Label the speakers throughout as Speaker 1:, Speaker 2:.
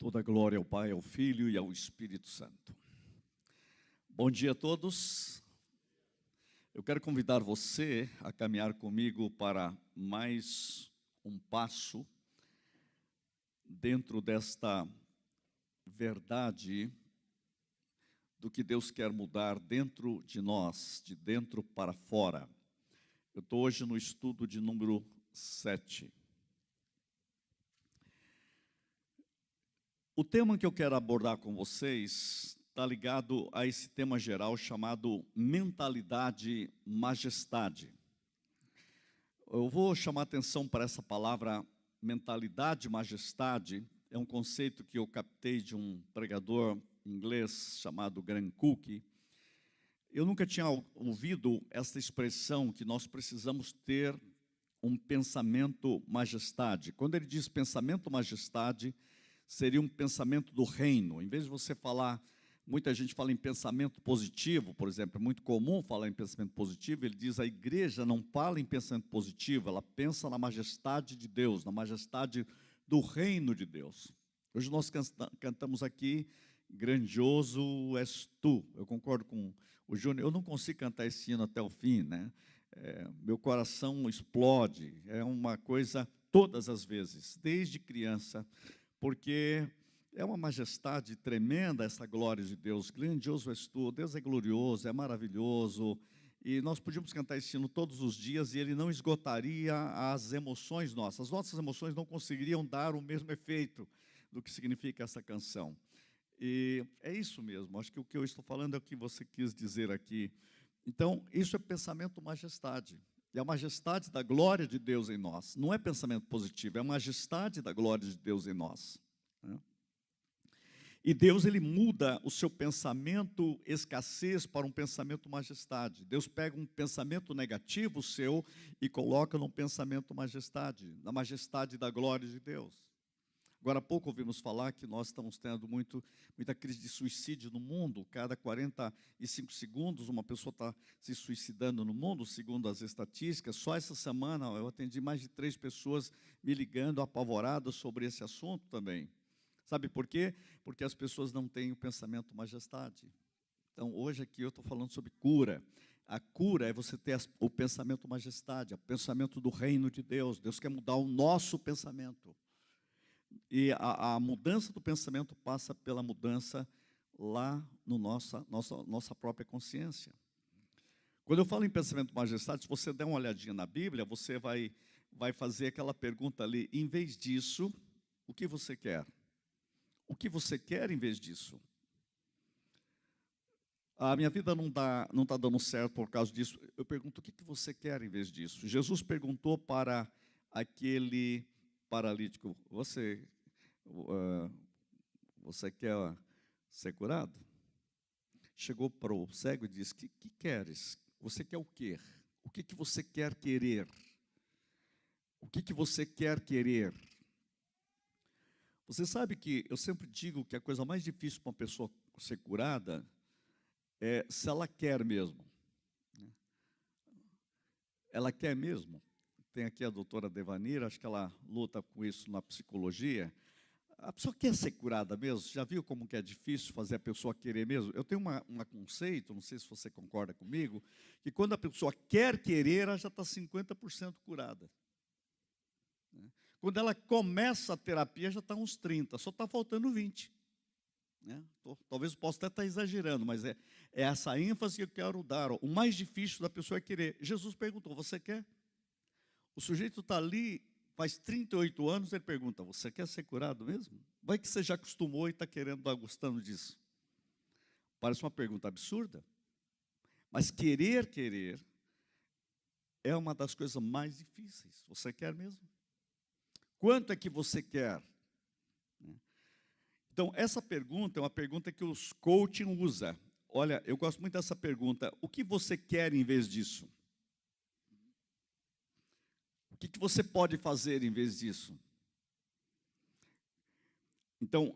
Speaker 1: Toda glória ao Pai, ao Filho e ao Espírito Santo. Bom dia a todos. Eu quero convidar você a caminhar comigo para mais um passo dentro desta verdade do que Deus quer mudar dentro de nós, de dentro para fora. Eu estou hoje no estudo de número 7. O tema que eu quero abordar com vocês está ligado a esse tema geral chamado mentalidade majestade. Eu vou chamar atenção para essa palavra mentalidade majestade. É um conceito que eu captei de um pregador inglês chamado Graham Cook. Eu nunca tinha ouvido essa expressão que nós precisamos ter um pensamento majestade. Quando ele diz pensamento majestade, seria um pensamento do reino. Em vez de você falar, muita gente fala em pensamento positivo, por exemplo, é muito comum falar em pensamento positivo. Ele diz, a igreja não fala em pensamento positivo, ela pensa na majestade de Deus, na majestade do reino de Deus. Hoje nós cantamos aqui, grandioso és tu. Eu concordo com o Júnior, eu não consigo cantar esse hino até o fim, né? Meu coração explode, é uma coisa todas as vezes, desde criança, porque é uma majestade tremenda essa glória de Deus. Grandioso és tu, Deus é glorioso, é maravilhoso. E nós podíamos cantar esse hino todos os dias e ele não esgotaria as emoções nossas. As nossas emoções não conseguiriam dar o mesmo efeito do que significa essa canção. E é isso mesmo, acho que o que eu estou falando é o que você quis dizer aqui. Então, isso é pensamento majestade. É a majestade da glória de Deus em nós. Não é pensamento positivo, é a majestade da glória de Deus em nós. E Deus, ele muda o seu pensamento escassez para um pensamento majestade. Deus pega um pensamento negativo seu e coloca num pensamento majestade, na majestade da glória de Deus. Agora há pouco ouvimos falar que nós estamos tendo muita crise de suicídio no mundo. Cada 45 segundos uma pessoa está se suicidando no mundo, segundo as estatísticas. Só essa semana eu atendi mais de 3 pessoas me ligando apavoradas sobre esse assunto também. Sabe por quê? Porque as pessoas não têm o pensamento majestade. Então hoje aqui eu estou falando sobre cura. A cura é você ter o pensamento majestade, o pensamento do reino de Deus. Deus quer mudar o nosso pensamento. E a mudança do pensamento passa pela mudança lá no nossa própria consciência. Quando eu falo em pensamento majestade, se você der uma olhadinha na Bíblia, você vai fazer aquela pergunta ali, em vez disso, o que você quer? O que você quer em vez disso? A minha vida não está dando certo por causa disso. Eu pergunto, o que você quer em vez disso? Jesus perguntou para aquele paralítico, você quer ser curado? Chegou para o cego e disse, que queres? Você quer o quê? O que você quer querer? O que você quer querer? Você sabe que eu sempre digo que a coisa mais difícil para uma pessoa ser curada é se ela quer mesmo. Ela quer mesmo? Tem aqui a doutora Devanira, acho que ela luta com isso na psicologia. A pessoa quer ser curada mesmo? Já viu como que é difícil fazer a pessoa querer mesmo? Eu tenho um conceito, não sei se você concorda comigo, que quando a pessoa quer querer, ela já está 50% curada. Quando ela começa a terapia, já está uns 30%, só está faltando 20%. Talvez eu possa até estar exagerando, mas é essa ênfase que eu quero dar. O mais difícil da pessoa é querer. Jesus perguntou, você quer? O sujeito está ali, faz 38 anos, ele pergunta, você quer ser curado mesmo? Vai que você já acostumou e está gostando disso. Parece uma pergunta absurda, mas querer é uma das coisas mais difíceis. Você quer mesmo? Quanto é que você quer? Então, essa pergunta é uma pergunta que os coaching usam. Olha, eu gosto muito dessa pergunta. O que você quer em vez disso? O que você pode fazer em vez disso? Então,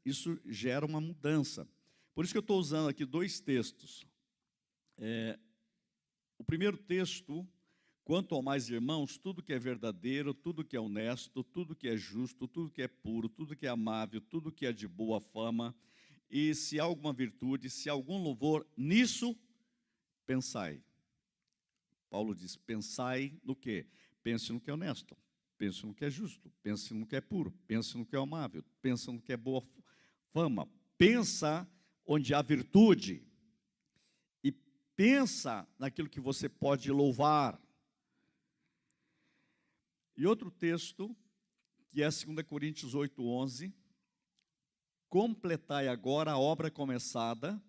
Speaker 1: isso gera uma mudança. Por isso que eu estou usando aqui 2 textos. O primeiro texto Quanto ao mais, irmãos, tudo que é verdadeiro, tudo que é honesto, tudo que é justo, tudo que é puro, tudo que é amável, tudo que é de boa fama, e se há alguma virtude, se há algum louvor, nisso pensai. Paulo diz, pensai no quê? Pense no que é honesto, pense no que é justo, pense no que é puro, pense no que é amável, pense no que é boa fama, pensa onde há virtude, e pensa naquilo que você pode louvar. E outro texto, que é 2 Coríntios 8:11, completai agora a obra começada,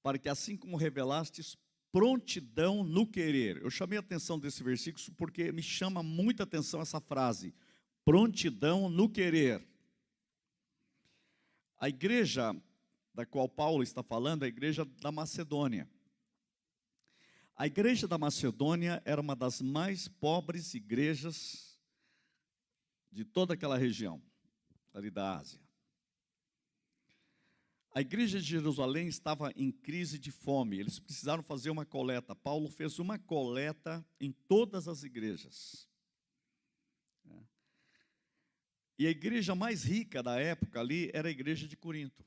Speaker 1: para que assim como revelastes prontidão no querer. Eu chamei a atenção desse versículo porque me chama muita atenção essa frase, prontidão no querer. A igreja da qual Paulo está falando é a igreja da Macedônia. A igreja da Macedônia era uma das mais pobres igrejas de toda aquela região, ali da Ásia. A igreja de Jerusalém estava em crise de fome, eles precisaram fazer uma coleta. Paulo fez uma coleta em todas as igrejas. E a igreja mais rica da época ali era a igreja de Corinto.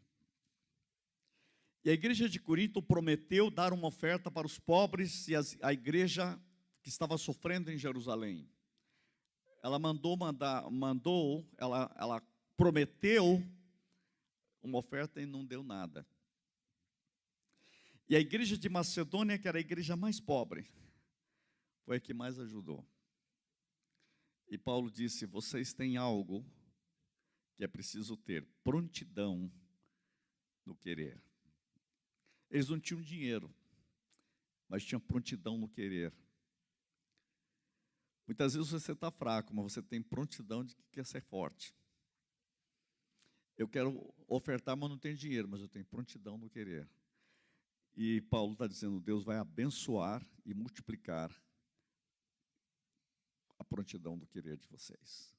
Speaker 1: E a igreja de Corinto prometeu dar uma oferta para os pobres e a igreja que estava sofrendo em Jerusalém. Ela ela prometeu uma oferta e não deu nada. E a igreja de Macedônia, que era a igreja mais pobre, foi a que mais ajudou. E Paulo disse, vocês têm algo que é preciso ter, prontidão no querer. Eles não tinham dinheiro, mas tinham prontidão no querer. Muitas vezes você está fraco, mas você tem prontidão de que quer ser forte. Eu quero ofertar, mas não tenho dinheiro, mas eu tenho prontidão no querer. E Paulo está dizendo, Deus vai abençoar e multiplicar a prontidão do querer de vocês.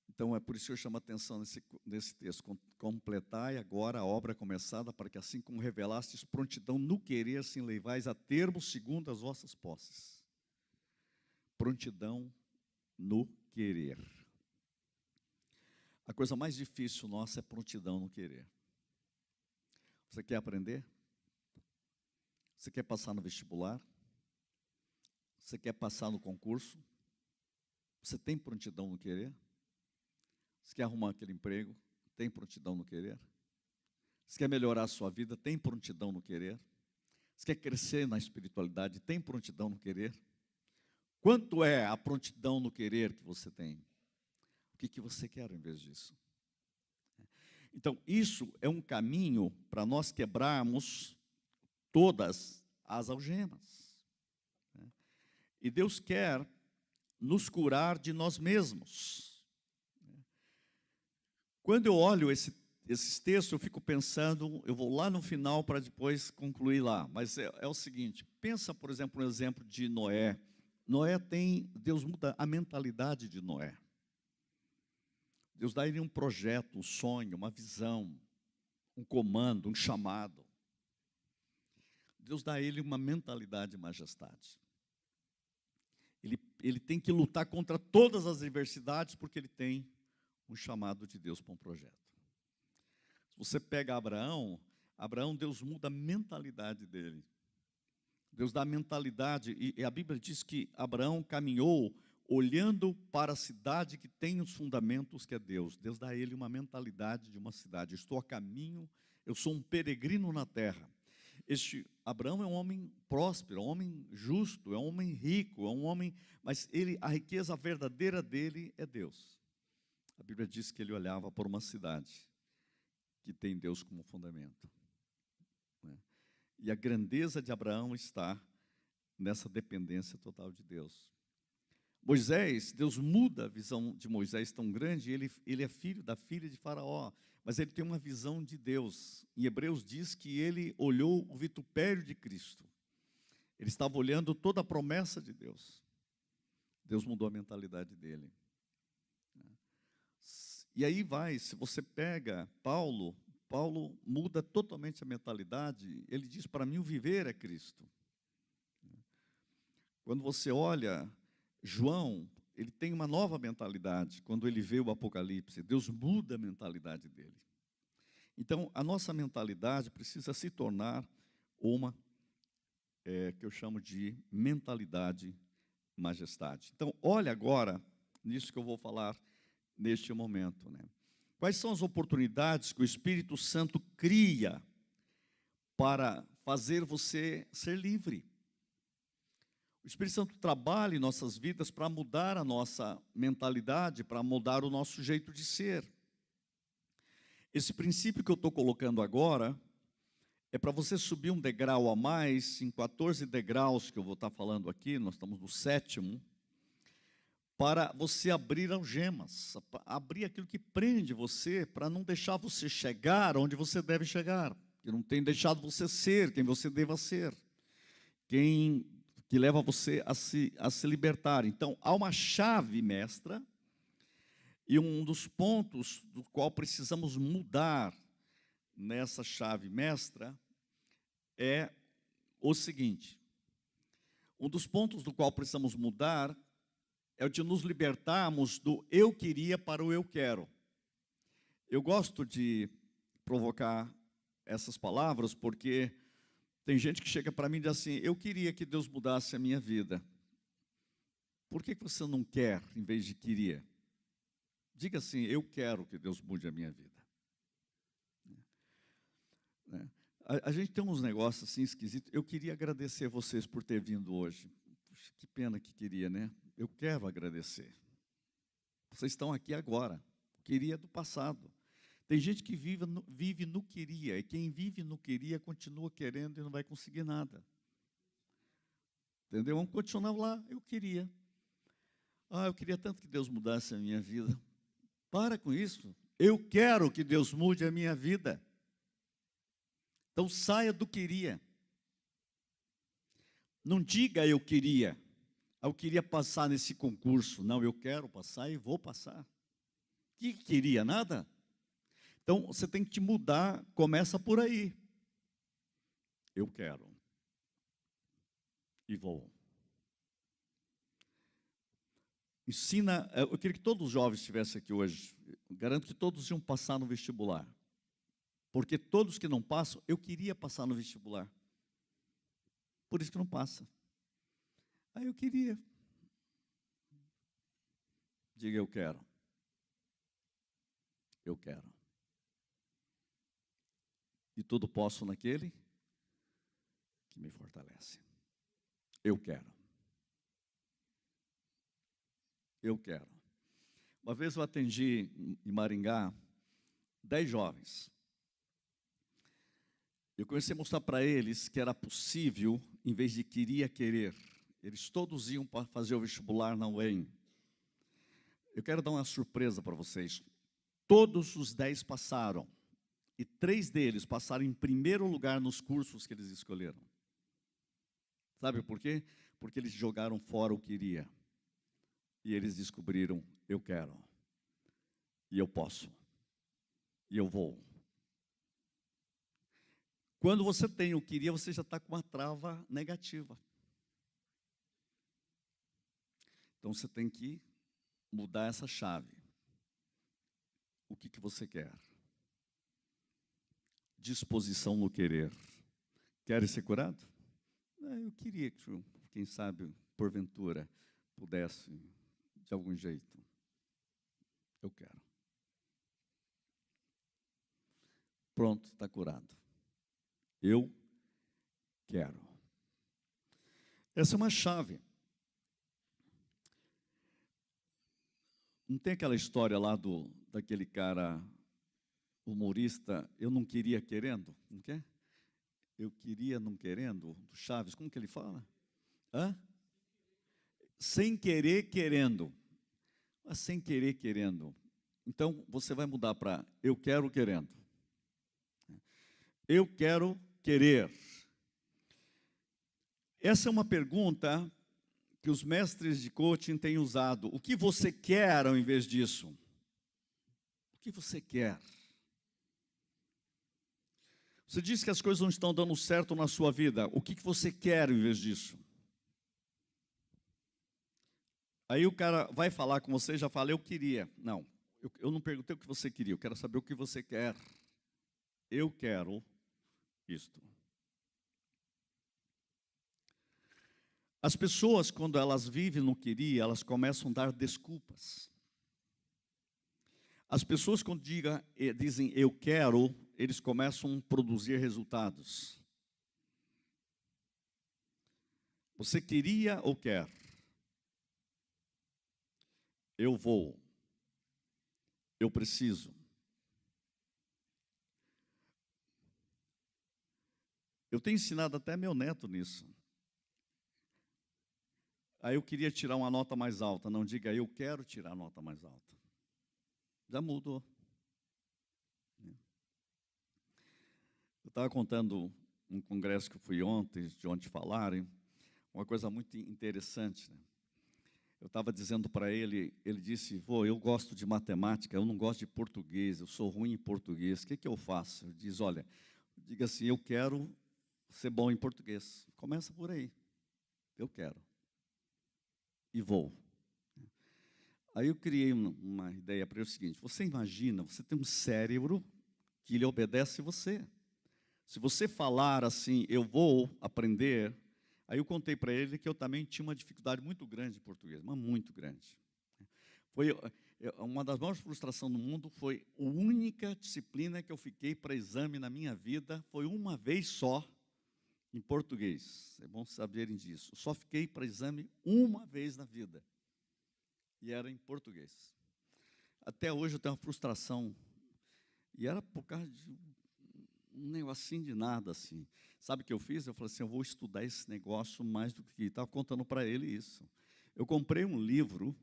Speaker 1: Então, é por isso que eu chamo a atenção nesse texto. Completai agora a obra começada, para que assim como revelastes prontidão no querer, assim levais a termo segundo as vossas posses. Prontidão no querer. A coisa mais difícil nossa é prontidão no querer. Você quer aprender? Você quer passar no vestibular? Você quer passar no concurso? Você tem prontidão no querer? Você quer arrumar aquele emprego? Tem prontidão no querer? Você quer melhorar a sua vida? Tem prontidão no querer? Você quer crescer na espiritualidade? Tem prontidão no querer? Quanto é a prontidão no querer que você tem? O que você quer em vez disso? Então, isso é um caminho para nós quebrarmos todas as algemas. E Deus quer nos curar de nós mesmos. Quando eu olho esses textos, eu fico pensando, eu vou lá no final para depois concluir lá. Mas é o seguinte, pensa, por exemplo, no exemplo de Noé. Deus muda a mentalidade de Noé. Deus dá a ele um projeto, um sonho, uma visão, um comando, um chamado. Deus dá a ele uma mentalidade de majestade. Ele tem que lutar contra todas as adversidades, porque ele tem um chamado de Deus para um projeto. Se você pega Abraão, Deus muda a mentalidade dele. Deus dá a mentalidade, e a Bíblia diz que Abraão caminhou olhando para a cidade que tem os fundamentos, que é Deus. Deus dá a ele uma mentalidade de uma cidade. Estou a caminho, eu sou um peregrino na terra. Abraão é um homem próspero, é um homem justo, é um homem rico, é um homem, mas a riqueza verdadeira dele é Deus. A Bíblia diz que ele olhava por uma cidade que tem Deus como fundamento. E a grandeza de Abraão está nessa dependência total de Deus. Moisés, Deus muda a visão de Moisés tão grande, ele é filho da filha de Faraó, mas ele tem uma visão de Deus. Em Hebreus diz que ele olhou o vitupério de Cristo. Ele estava olhando toda a promessa de Deus. Deus mudou a mentalidade dele. E aí se você pega Paulo muda totalmente a mentalidade. Ele diz, para mim o viver é Cristo. Quando você olha João, ele tem uma nova mentalidade. Quando ele vê o Apocalipse, Deus muda a mentalidade dele. Então, a nossa mentalidade precisa se tornar uma que eu chamo de mentalidade majestade. Então, olha agora nisso que eu vou falar neste momento, né? Quais são as oportunidades que o Espírito Santo cria para fazer você ser livre? O Espírito Santo trabalha em nossas vidas para mudar a nossa mentalidade, para mudar o nosso jeito de ser. Esse princípio que eu estou colocando agora é para você subir um degrau a mais, em 14 degraus que eu vou estar falando aqui, nós estamos no 7º, para você abrir algemas, abrir aquilo que prende você, para não deixar você chegar onde você deve chegar, que não tem deixado você ser quem você deva ser, que leva você a se libertar. Então, há uma chave mestra, e um dos pontos do qual precisamos mudar nessa chave mestra é o seguinte: um dos pontos do qual precisamos mudar é o de nos libertarmos do eu queria para o eu quero. Eu gosto de provocar essas palavras porque tem gente que chega para mim e diz assim: eu queria que Deus mudasse a minha vida. Por que você não quer em vez de queria? Diga assim: eu quero que Deus mude a minha vida. A gente tem uns negócios assim esquisitos. Eu queria agradecer vocês por ter vindo hoje. Puxa, que pena que queria, né? Eu quero agradecer. Vocês estão aqui agora. Queria do passado. Tem gente que vive no queria, e quem vive no queria continua querendo e não vai conseguir nada. Entendeu? Vamos continuar lá. Eu queria. Eu queria tanto que Deus mudasse a minha vida. Para com isso. Eu quero que Deus mude a minha vida. Então saia do queria. Não diga eu queria. Eu queria passar nesse concurso. Não, eu quero passar e vou passar. Que queria? Nada? Então você tem que te mudar, começa por aí. Eu quero. E vou. Ensina, eu queria que todos os jovens estivessem aqui hoje. Garanto que todos iam passar no vestibular. Porque todos que não passam, eu queria passar no vestibular. Por isso que não passa. Eu queria. Diga, eu quero. Eu quero. E tudo posso naquele que me fortalece. Eu quero. Eu quero. Uma vez eu atendi em Maringá 10 jovens. Eu comecei a mostrar para eles que era possível, em vez de queria querer. Eles todos iam para fazer o vestibular na UEM. Eu quero dar uma surpresa para vocês. Todos os 10 passaram. E 3 deles passaram em primeiro lugar nos cursos que eles escolheram. Sabe por quê? Porque eles jogaram fora o queria. E eles descobriram, eu quero. E eu posso. E eu vou. Quando você tem o queria, você já está com uma trava negativa. Então você tem que mudar essa chave. O que você quer? Disposição no querer. Quer ser curado? Eu queria que, quem sabe, porventura, pudesse, de algum jeito. Eu quero. Pronto, está curado. Eu quero. Essa é uma chave. Não tem aquela história lá daquele cara humorista, eu não queria querendo, não quer? Eu queria não querendo, do Chaves, como que ele fala? Sem querer querendo. Mas sem querer querendo. Então, você vai mudar para eu quero querendo. Eu quero querer. Essa é uma pergunta que os mestres de coaching têm usado. O que você quer ao invés disso? O que você quer? Você diz que as coisas não estão dando certo na sua vida. O que você quer ao invés disso? Aí o cara vai falar com você e já fala, eu queria. Não, eu não perguntei o que você queria, eu quero saber o que você quer. Eu quero isto. As pessoas, quando elas vivem no queria, elas começam a dar desculpas. As pessoas, quando dizem eu quero, eles começam a produzir resultados. Você queria ou quer? Eu vou. Eu preciso. Eu tenho ensinado até meu neto nisso. Aí eu queria tirar uma nota mais alta. Não diga eu quero tirar a nota mais alta. Já mudou. Eu estava contando um congresso que eu fui ontem, de onde falarem, uma coisa muito interessante, né? Eu estava dizendo para ele, ele disse, vô, eu gosto de matemática, eu não gosto de português, eu sou ruim em português, o que eu faço? Ele diz, olha, diga assim, eu quero ser bom em português. Começa por aí, eu quero. E vou. Aí eu criei uma ideia para ele, o seguinte, você imagina, você tem um cérebro que ele obedece você. Se você falar assim, eu vou aprender, aí eu contei para ele que eu também tinha uma dificuldade muito grande em português, mas muito grande. Foi uma das maiores frustrações do mundo, foi a única disciplina que eu fiquei para exame na minha vida, foi uma vez só em português. É bom saberem disso. Eu só fiquei para exame uma vez na vida. E era em português. Até hoje eu tenho uma frustração. E era por causa de um negocinho de nada, assim. Sabe o que eu fiz? Eu falei assim, eu vou estudar esse negócio mais do que... Estava contando para ele isso. Eu comprei um livro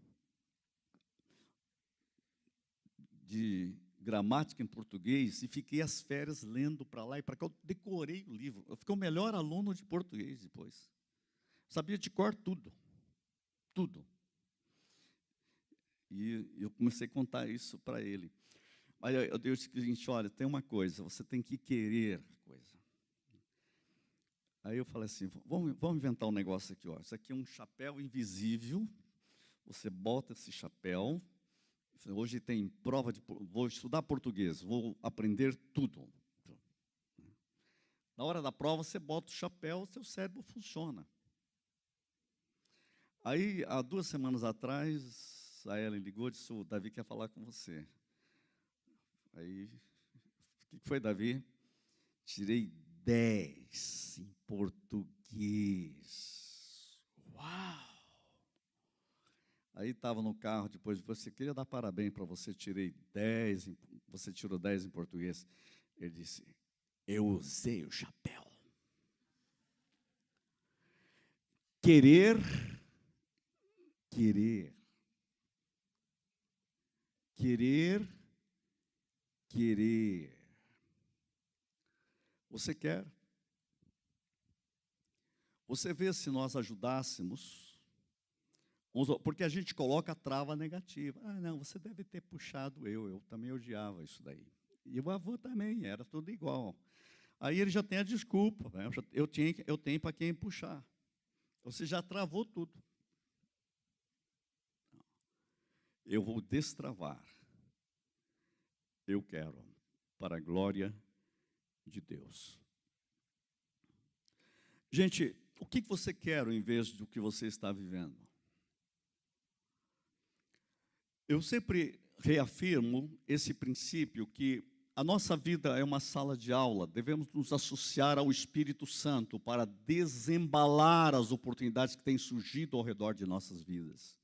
Speaker 1: de gramática em português e fiquei as férias lendo para lá e para cá. Eu decorei o livro. Eu fiquei o melhor aluno de português depois. Sabia de cor tudo. Tudo. E eu comecei a contar isso para ele. Aí eu disse o seguinte, olha, tem uma coisa, você tem que querer coisa. Aí eu falei assim, vamos inventar um negócio aqui, ó. Isso aqui é um chapéu invisível, você bota esse chapéu, hoje tem prova de... Vou estudar português, vou aprender tudo. Na hora da prova, você bota o chapéu, seu cérebro funciona. Aí, há 2 semanas atrás, a Ellen ligou e disse, o Davi quer falar com você. Aí, o que foi, Davi? Tirei 10 em português. Uau! Aí estava no carro, depois, você queria dar parabéns para você, você tirou 10 em português. Ele disse, eu usei o chapéu. Querer. Você quer? Você vê se nós ajudássemos, porque a gente coloca a trava negativa. Ah, não, você deve ter puxado eu também odiava isso daí. E o avô também, era tudo igual. Aí ele já tem a desculpa, né? eu tenho para quem puxar. Você já travou tudo. Eu vou destravar. Eu quero, para a glória de Deus. Gente, o que você quer em vez do que você está vivendo? Eu sempre reafirmo esse princípio que a nossa vida é uma sala de aula, devemos nos associar ao Espírito Santo para desembalar as oportunidades que têm surgido ao redor de nossas vidas.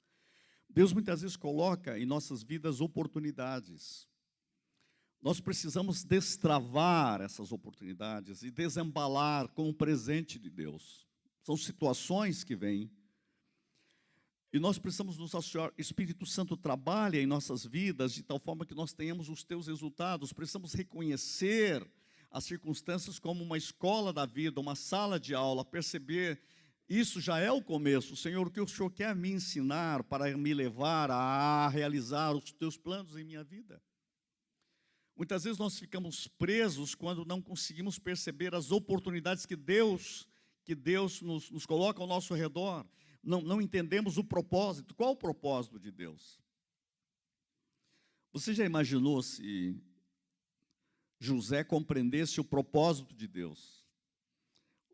Speaker 1: Deus muitas vezes coloca em nossas vidas oportunidades. Nós precisamos destravar essas oportunidades e desembalar com o presente de Deus. São situações que vêm. E nós precisamos nos associar. O Espírito Santo trabalha em nossas vidas de tal forma que nós tenhamos os teus resultados. Precisamos reconhecer as circunstâncias como uma escola da vida, uma sala de aula, perceber, isso já é o começo. Senhor, o que o Senhor quer me ensinar para me levar a realizar os teus planos em minha vida? Muitas vezes nós ficamos presos quando não conseguimos perceber as oportunidades que Deus nos coloca ao nosso redor. não entendemos o propósito. Qual o propósito de Deus? Você já imaginou se José compreendesse o propósito de Deus?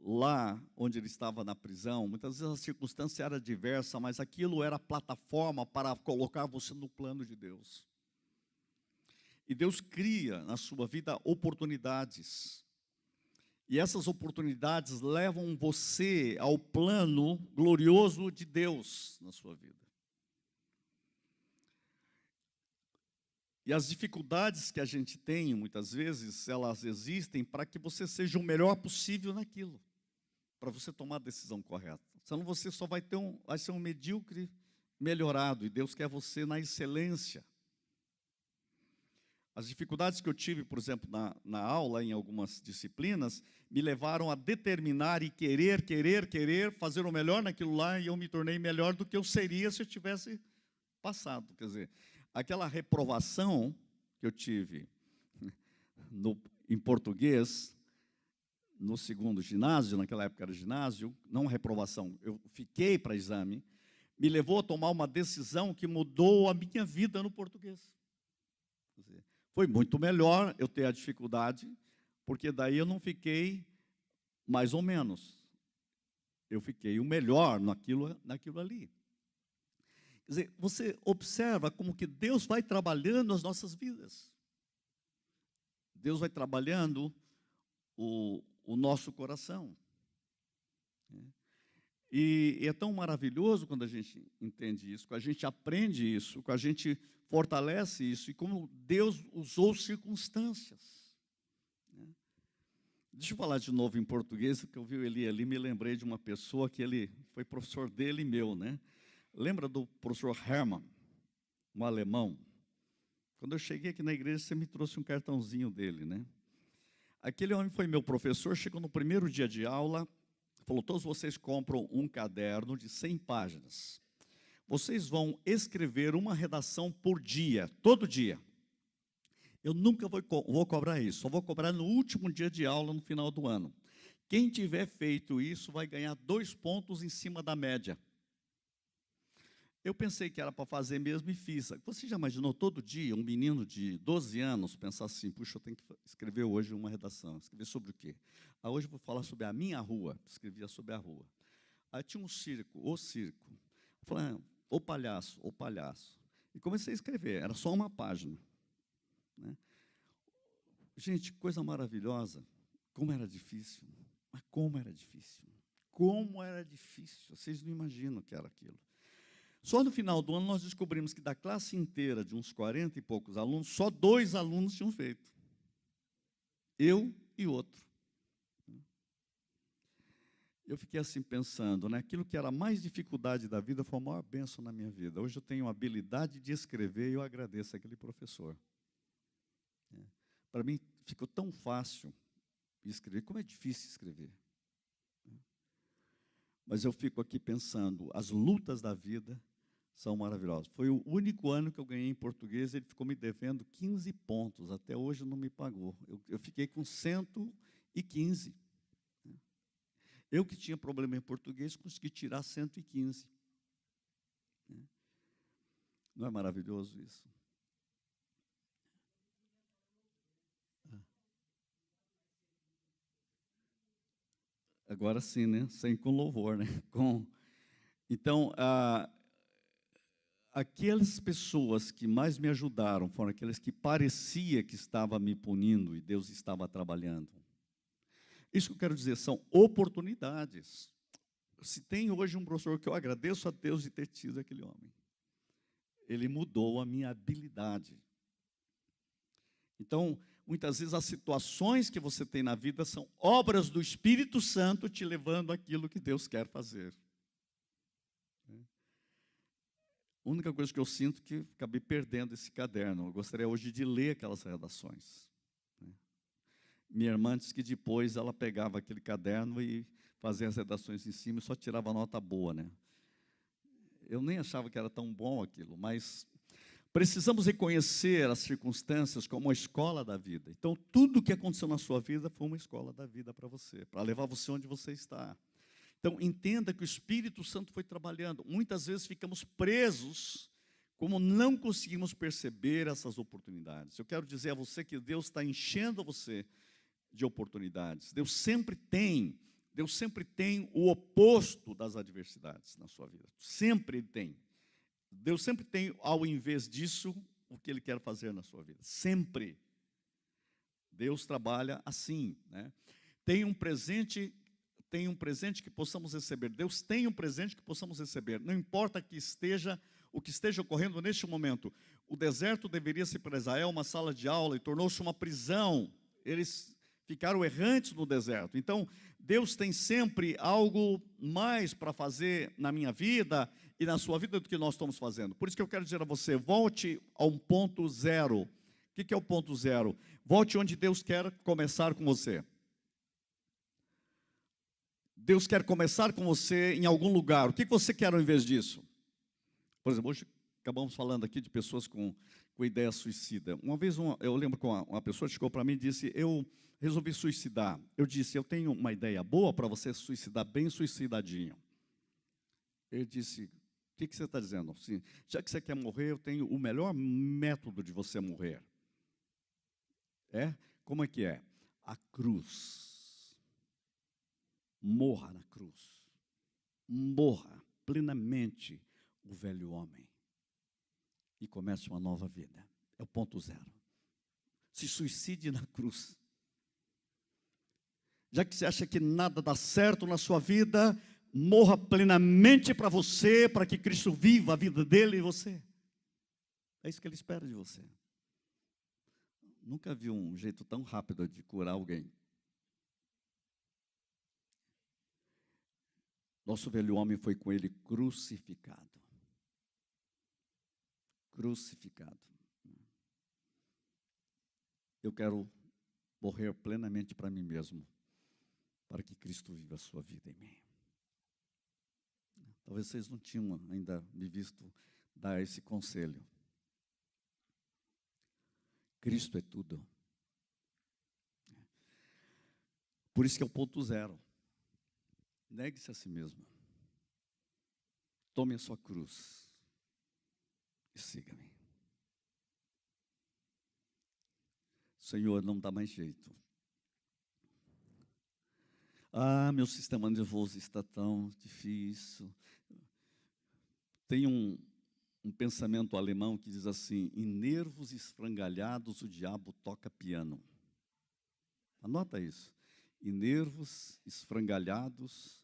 Speaker 1: Lá onde ele estava na prisão, muitas vezes a circunstância era diversa, mas aquilo era a plataforma para colocar você no plano de Deus. E Deus cria na sua vida oportunidades. E essas oportunidades levam você ao plano glorioso de Deus na sua vida. E as dificuldades que a gente tem, muitas vezes, elas existem para que você seja o melhor possível naquilo, para você tomar a decisão correta. Senão você só vai ser um medíocre melhorado, e Deus quer você na excelência. As dificuldades que eu tive, por exemplo, na aula, em algumas disciplinas, me levaram a determinar e querer fazer o melhor naquilo lá, e eu me tornei melhor do que eu seria se eu tivesse passado. Quer dizer, aquela reprovação que eu tive em português, no segundo ginásio, naquela época era ginásio, não reprovação, eu fiquei para exame, me levou a tomar uma decisão que mudou a minha vida no português. Quer dizer, foi muito melhor eu ter a dificuldade, porque daí eu não fiquei mais ou menos. Eu fiquei o melhor naquilo ali. Quer dizer, você observa como que Deus vai trabalhando as nossas vidas. Deus vai trabalhando o nosso coração. E é tão maravilhoso quando a gente entende isso, quando a gente aprende isso, quando a gente fortalece isso, e como Deus usou circunstâncias. Deixa eu falar de novo em português, porque eu vi ele ali, me lembrei de uma pessoa que ele foi professor dele e meu, né? Lembra do professor Hermann, um alemão? Quando eu cheguei aqui na igreja, você me trouxe um cartãozinho dele, né? Aquele homem foi meu professor, chegou no primeiro dia de aula, falou: todos vocês compram um caderno de 100 páginas. Vocês vão escrever uma redação por dia, todo dia. Eu nunca vou cobrar isso, só vou cobrar no último dia de aula, no final do ano. Quem tiver feito isso vai ganhar 2 pontos em cima da média. Eu pensei que era para fazer mesmo e fiz. Você já imaginou todo dia um menino de 12 anos pensar assim: puxa, eu tenho que escrever hoje uma redação. Escrever sobre o quê? Hoje eu vou falar sobre a minha rua. Escrevia sobre a rua. Aí tinha um circo, o circo. Eu falei: o palhaço, o palhaço. E comecei a escrever, era só uma página. Né? Gente, coisa maravilhosa. Como era difícil. Mas como era difícil. Como era difícil. Vocês não imaginam o que era aquilo. Só no final do ano nós descobrimos que da classe inteira, de uns 40 e poucos alunos, só 2 alunos tinham feito. Eu e outro. Eu fiquei assim pensando, né? Aquilo que era a mais dificuldade da vida foi a maior bênção na minha vida. Hoje eu tenho a habilidade de escrever e eu agradeço aquele professor. Para mim ficou tão fácil escrever, como é difícil escrever. Mas eu fico aqui pensando, as lutas da vida são maravilhosas. Foi o único ano que eu ganhei em português, ele ficou me devendo 15 pontos, até hoje não me pagou. Eu fiquei com 115. Eu que tinha problema em português, consegui tirar 115. Não é maravilhoso isso? Agora sim, né? Sem com louvor, né? Então, aquelas pessoas que mais me ajudaram foram aquelas que parecia que estava me punindo e Deus estava trabalhando. Isso que eu quero dizer, são oportunidades. Se tem hoje um professor que eu agradeço a Deus de ter tido aquele homem. Ele mudou a minha habilidade. Então, muitas vezes as situações que você tem na vida são obras do Espírito Santo te levando àquilo que Deus quer fazer. A única coisa que eu sinto é que acabei perdendo esse caderno. Eu gostaria hoje de ler aquelas redações. Minha irmã disse que depois ela pegava aquele caderno e fazia as redações em cima e só tirava nota boa, né? Eu nem achava que era tão bom aquilo, mas precisamos reconhecer as circunstâncias como uma escola da vida. Então, tudo o que aconteceu na sua vida foi uma escola da vida para você, para levar você onde você está. Então, entenda que o Espírito Santo foi trabalhando. Muitas vezes ficamos presos, como não conseguimos perceber essas oportunidades. Eu quero dizer a você que Deus está enchendo você de oportunidades. Deus sempre tem o oposto das adversidades na sua vida. Sempre Ele tem. Deus sempre tem, ao invés disso, o que Ele quer fazer na sua vida. Sempre. Deus trabalha assim, né? Tem um presente que possamos receber. Deus tem um presente que possamos receber. Não importa o que esteja ocorrendo neste momento. O deserto deveria ser para Israel uma sala de aula e tornou-se uma prisão. Eles ficaram errantes no deserto. Então, Deus tem sempre algo mais para fazer na minha vida e na sua vida do que nós estamos fazendo. Por isso que eu quero dizer a você, volte a um ponto zero. O que é o ponto zero? Volte onde Deus quer começar com você. Deus quer começar com você em algum lugar. O que você quer ao invés disso? Por exemplo, hoje acabamos falando aqui de pessoas com ideia suicida. Uma vez, eu lembro que uma pessoa chegou para mim e disse, eu resolvi suicidar. Eu disse, eu tenho uma ideia boa para você suicidar bem suicidadinho. Ele disse, o que você está dizendo? Assim, já que você quer morrer, eu tenho o melhor método de você morrer. Como é que é? A cruz. Morra na cruz. Morra plenamente o velho homem. E comece uma nova vida. É o ponto zero. Se suicide na cruz. Já que você acha que nada dá certo na sua vida, morra plenamente para você, para que Cristo viva a vida dele em você. É isso que Ele espera de você. Nunca vi um jeito tão rápido de curar alguém. Nosso velho homem foi com Ele crucificado. Crucificado. Eu quero morrer plenamente para mim mesmo, para que Cristo viva a sua vida em mim. Talvez vocês não tinham ainda me visto dar esse conselho. Cristo é tudo. Por isso que é o ponto zero. Negue-se a si mesmo. Tome a sua cruz e siga-me. Senhor, não dá mais jeito. Meu sistema nervoso está tão difícil. Tem um pensamento alemão que diz assim, em nervos esfrangalhados o diabo toca piano. Anota isso. Em nervos esfrangalhados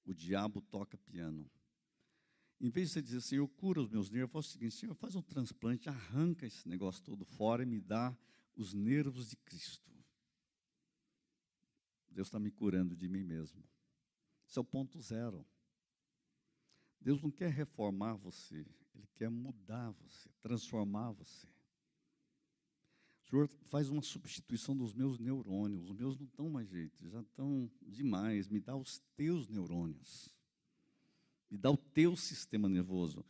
Speaker 1: o diabo toca piano. Em vez de você dizer, Senhor, cura os meus nervos, faz o seguinte, Senhor, faz um transplante, arranca esse negócio todo fora e me dá os nervos de Cristo. Deus está me curando de mim mesmo. Esse é o ponto zero. Deus não quer reformar você, Ele quer mudar você, transformar você. O Senhor faz uma substituição dos meus neurônios, os meus não estão mais jeito, já estão demais, me dá os teus neurônios, me dá o teu sistema nervoso.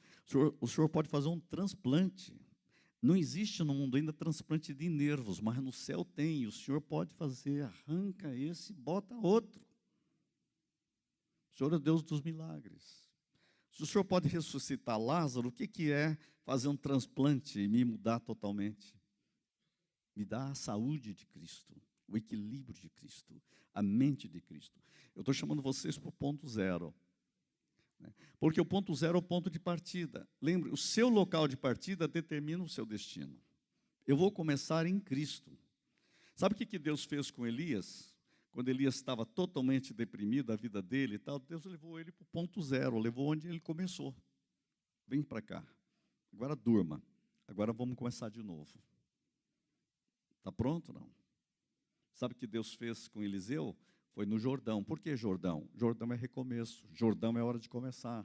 Speaker 1: O Senhor pode fazer um transplante. Não existe no mundo ainda transplante de nervos, mas no céu tem, e o Senhor pode fazer, arranca esse, bota outro. O Senhor é Deus dos milagres. Se o Senhor pode ressuscitar Lázaro, o que é fazer um transplante e me mudar totalmente? Me dá a saúde de Cristo, o equilíbrio de Cristo, a mente de Cristo. Eu estou chamando vocês para o ponto zero. Porque o ponto zero é o ponto de partida. Lembre, o seu local de partida determina o seu destino. Eu vou começar em Cristo. Sabe o que Deus fez com Elias? Quando Elias estava totalmente deprimido, a vida dele e tal, Deus levou ele para o ponto zero, levou onde ele começou. Vem para cá. Agora durma. Agora vamos começar de novo. Está pronto? Não. Sabe o que Deus fez com Eliseu? Foi no Jordão. Por que Jordão? Jordão é recomeço. Jordão é hora de começar.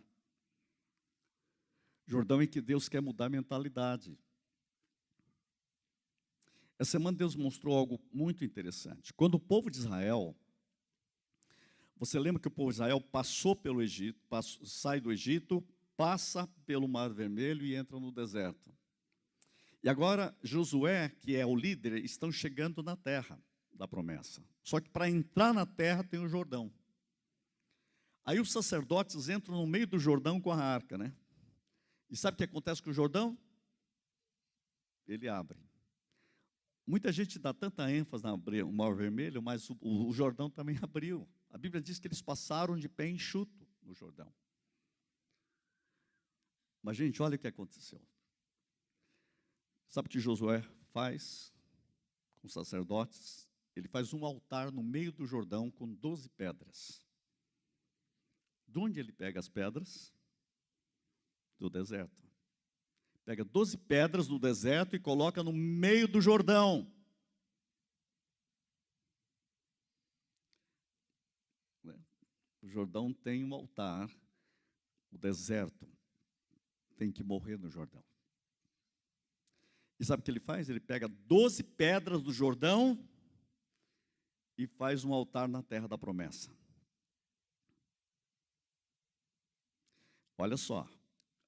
Speaker 1: Jordão é que Deus quer mudar a mentalidade. Essa semana Deus mostrou algo muito interessante. Quando o povo de Israel, você lembra que o povo de Israel passou pelo Egito, sai do Egito, passa pelo Mar Vermelho e entra no deserto. E agora Josué, que é o líder, estão chegando na terra da promessa. Só que para entrar na terra tem o Jordão. Aí os sacerdotes entram no meio do Jordão com a arca, né? E sabe o que acontece com o Jordão? Ele abre. Muita gente dá tanta ênfase no Mar Vermelho, mas o Jordão também abriu. A Bíblia diz que eles passaram de pé enxuto no Jordão. Mas, gente, olha o que aconteceu. Sabe o que Josué faz com os sacerdotes? Ele faz um altar no meio do Jordão com 12 pedras. De onde ele pega as pedras? Do deserto. Pega 12 pedras do deserto e coloca no meio do Jordão. O Jordão tem um altar, o deserto tem que morrer no Jordão. E sabe o que ele faz? Ele pega 12 pedras do Jordão e faz um altar na terra da promessa. Olha só.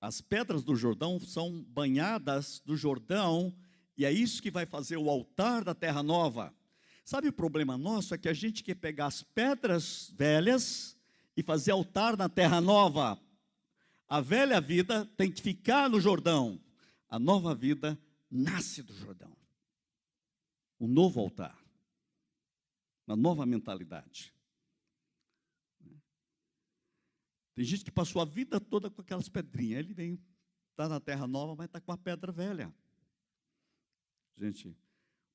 Speaker 1: As pedras do Jordão são banhadas do Jordão, e é isso que vai fazer o altar da terra nova. Sabe o problema nosso? É que a gente quer pegar as pedras velhas e fazer altar na terra nova. A velha vida tem que ficar no Jordão. A nova vida nasce do Jordão. Um novo altar. Uma nova mentalidade. Tem gente que passou a vida toda com aquelas pedrinhas. Ele vem, está na terra nova, mas está com a pedra velha. Gente,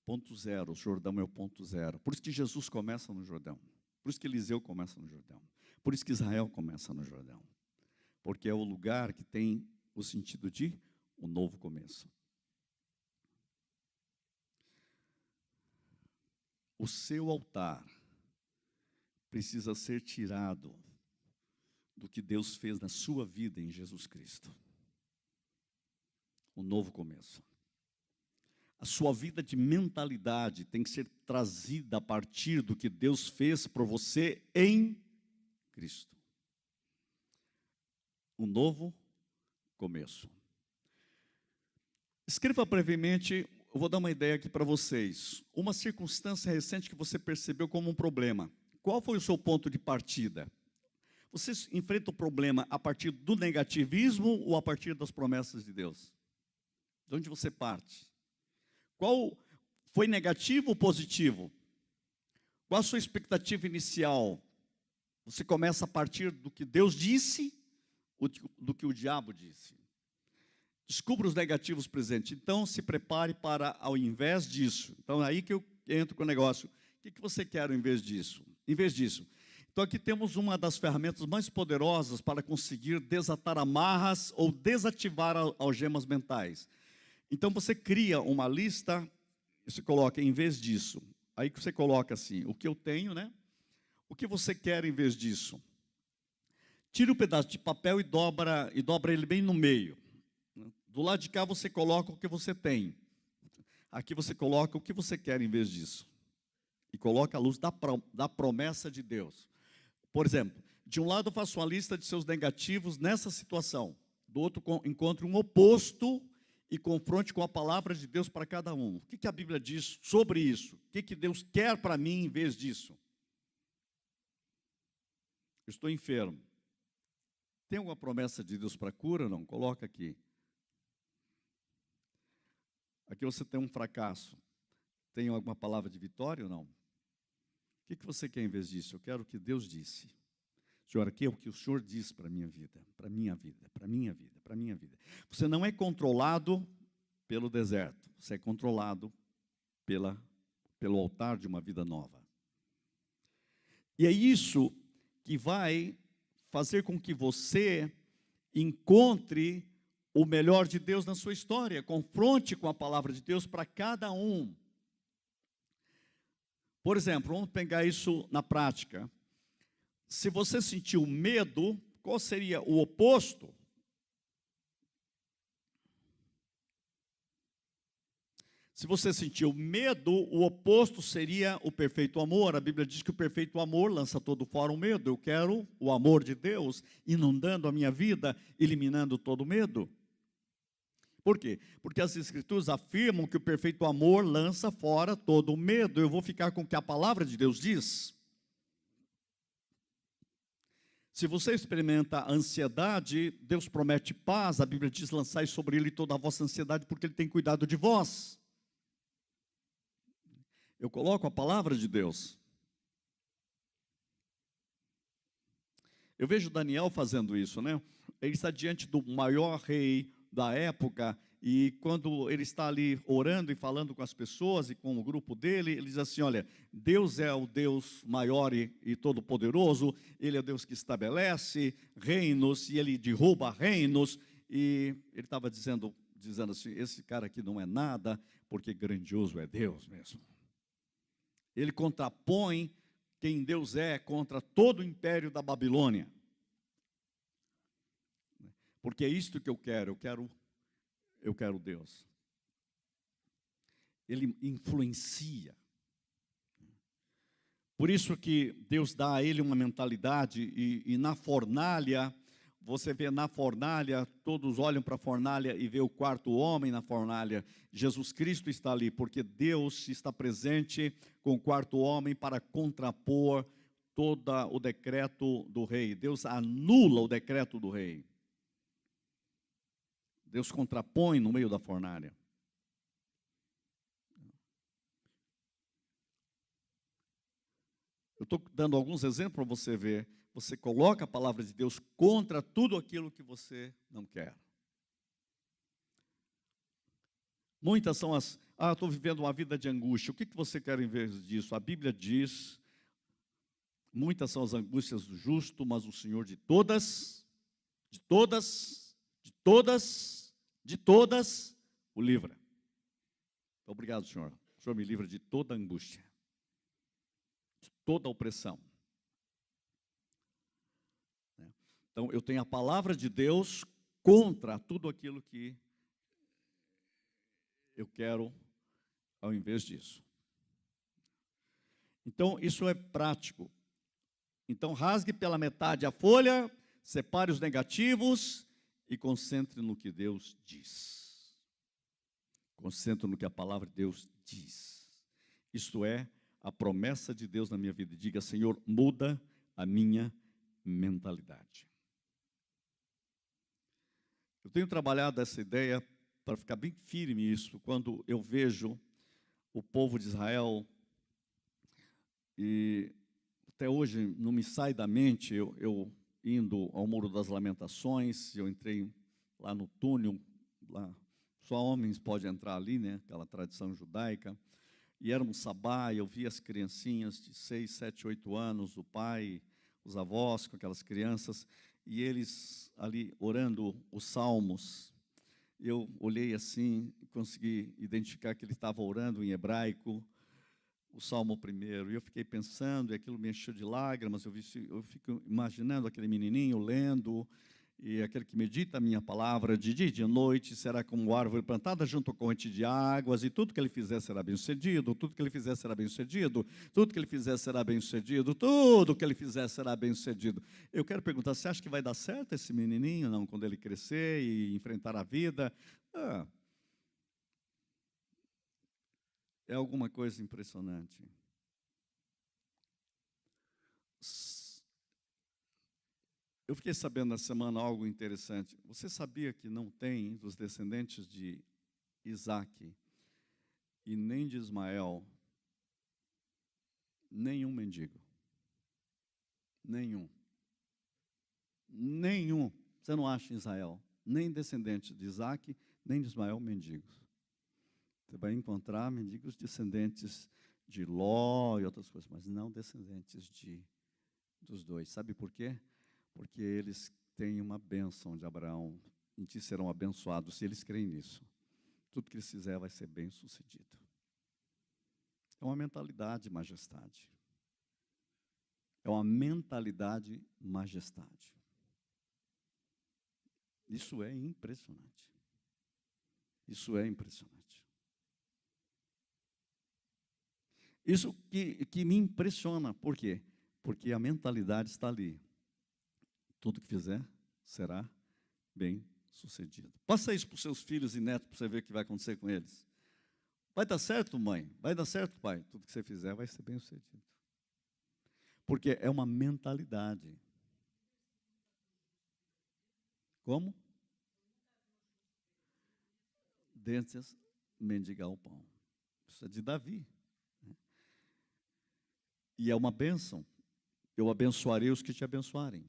Speaker 1: ponto zero, o Jordão é o ponto zero. Por isso que Jesus começa no Jordão. Por isso que Eliseu começa no Jordão. Por isso que Israel começa no Jordão. Porque é o lugar que tem o sentido de um novo começo. O seu altar precisa ser tirado do que Deus fez na sua vida em Jesus Cristo. Um novo começo. A sua vida de mentalidade tem que ser trazida a partir do que Deus fez por você em Cristo. Um novo começo. Escreva brevemente, eu vou dar uma ideia aqui para vocês. Uma circunstância recente que você percebeu como um problema. Qual foi o seu ponto de partida? Você enfrenta o problema a partir do negativismo ou a partir das promessas de Deus? De onde você parte? Qual foi negativo ou positivo? Qual a sua expectativa inicial? Você começa a partir do que Deus disse ou do que o diabo disse? Descubra os negativos presentes. Então, se prepare para, ao invés disso. Então, é aí que eu entro com o negócio. O que você quer ao invés disso? Em vez disso. Então, aqui temos uma das ferramentas mais poderosas para conseguir desatar amarras ou desativar algemas mentais. Então, você cria uma lista e você coloca, em vez disso. Aí que você coloca assim, o que eu tenho, né? O que você quer em vez disso? Tira um pedaço de papel e dobra ele bem no meio. Do lado de cá você coloca o que você tem. Aqui você coloca o que você quer em vez disso. E coloca a luz da promessa de Deus. Por exemplo, de um lado eu faço uma lista de seus negativos nessa situação. Do outro encontro um oposto e confronte com a palavra de Deus para cada um. O que a Bíblia diz sobre isso? O que Deus quer para mim em vez disso? Eu estou enfermo. Tem alguma promessa de Deus para cura ou não? Coloca aqui. Aqui você tem um fracasso. Tem alguma palavra de vitória ou não? O que você quer em vez disso? Eu quero o que Deus disse. Senhor, aqui é o que o Senhor diz para a minha vida, para a minha vida, para a minha vida, para a minha vida. Você não é controlado pelo deserto. Você é controlado pelo altar de uma vida nova. E é isso que vai fazer com que você encontre o melhor de Deus na sua história. Confronte com a palavra de Deus para cada um. Por exemplo, vamos pegar isso na prática. Se você sentiu medo, qual seria o oposto? Se você sentiu medo, o oposto seria o perfeito amor. A Bíblia diz que o perfeito amor lança todo fora o medo. Eu quero o amor de Deus inundando a minha vida, eliminando todo medo. Por quê? Porque as Escrituras afirmam que o perfeito amor lança fora todo o medo. Eu vou ficar com o que a palavra de Deus diz. Se você experimenta ansiedade, Deus promete paz, a Bíblia diz: lançai sobre Ele toda a vossa ansiedade, porque Ele tem cuidado de vós. Eu coloco a palavra de Deus. Eu vejo Daniel fazendo isso, né? Ele está diante do maior rei da época, e quando ele está ali orando e falando com as pessoas e com o grupo dele, ele diz assim: olha, Deus é o Deus maior e todo-poderoso, Ele é o Deus que estabelece reinos e Ele derruba reinos, e ele estava dizendo assim: esse cara aqui não é nada, porque grandioso é Deus mesmo. Ele contrapõe quem Deus é contra todo o império da Babilônia. Porque é isto que eu quero Deus. Ele influencia. Por isso que Deus dá a ele uma mentalidade, e na fornalha, você vê na fornalha, todos olham para a fornalha e vê o quarto homem na fornalha. Jesus Cristo está ali, porque Deus está presente com o quarto homem para contrapor todo o decreto do rei. Deus anula o decreto do rei. Deus contrapõe no meio da fornalha. Eu estou dando alguns exemplos para você ver. Você coloca a palavra de Deus contra tudo aquilo que você não quer. Muitas são as... estou vivendo uma vida de angústia. O que você quer em vez disso? A Bíblia diz: muitas são as angústias do justo, mas o Senhor de todas, o livra. Obrigado, Senhor. O Senhor me livra de toda angústia, de toda opressão. Então, eu tenho a palavra de Deus contra tudo aquilo que eu quero ao invés disso. Então, isso é prático. Então, rasgue pela metade a folha, separe os negativos e concentre no que Deus diz. Concentre no que a palavra de Deus diz. Isto é a promessa de Deus na minha vida. Diga: Senhor, muda a minha mentalidade. Eu tenho trabalhado essa ideia para ficar bem firme isso, quando eu vejo o povo de Israel, e até hoje não me sai da mente, eu indo ao Muro das Lamentações, eu entrei lá no túnel, lá, só homens podem entrar ali, né, aquela tradição judaica, e era um sabá, e eu vi as criancinhas de 6, 7, 8 anos, o pai, os avós com aquelas crianças, e eles ali orando os salmos. Eu olhei assim e consegui identificar que ele estava orando em hebraico, o Salmo 1, e eu fiquei pensando, e aquilo me encheu de lágrimas. Eu fico imaginando aquele menininho lendo, e aquele que medita a minha palavra de dia e de noite será como árvore plantada junto à corrente de águas, e tudo que ele fizer será bem sucedido, tudo que ele fizer será bem sucedido, tudo que ele fizer será bem sucedido, tudo que ele fizer será bem sucedido. Eu quero perguntar: você acha que vai dar certo esse menininho, não, quando ele crescer e enfrentar a vida? É alguma coisa impressionante. Eu fiquei sabendo na semana algo interessante. Você sabia que não tem, dos descendentes de Isaac e nem de Ismael, nenhum mendigo? Nenhum. Nenhum. Você não acha em Israel nem descendentes de Isaac, nem de Ismael mendigos. Você vai encontrar mendigos descendentes de Ló e outras coisas, mas não descendentes dos dois. Sabe por quê? Porque eles têm uma bênção de Abraão. Em ti serão abençoados, se eles creem nisso. Tudo que eles fizerem vai ser bem sucedido. É uma mentalidade de majestade. É uma mentalidade majestade. Isso é impressionante. Isso é impressionante. Isso que me impressiona. Por quê? Porque a mentalidade está ali. Tudo que fizer será bem sucedido. Passa isso para os seus filhos e netos para você ver o que vai acontecer com eles. Vai dar certo, mãe? Vai dar certo, pai? Tudo que você fizer vai ser bem sucedido. Porque é uma mentalidade. Como? Dentes mendigar o pão. Isso é de Davi. E é uma bênção. Eu abençoarei os que te abençoarem.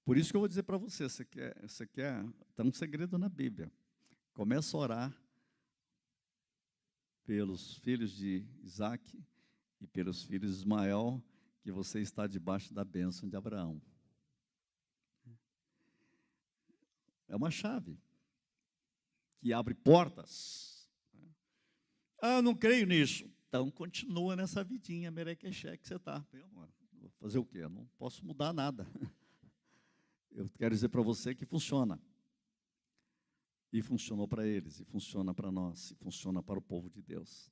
Speaker 1: Por isso que eu vou dizer para você, está um segredo na Bíblia. Começa a orar pelos filhos de Isaac e pelos filhos de Ismael, que você está debaixo da bênção de Abraão. É uma chave que abre portas. Ah, eu não creio nisso. Então, continua nessa vidinha merequeché que você está. Vou fazer o quê? Eu não posso mudar nada. Eu quero dizer para você que funciona. E funcionou para eles, e funciona para nós, e funciona para o povo de Deus.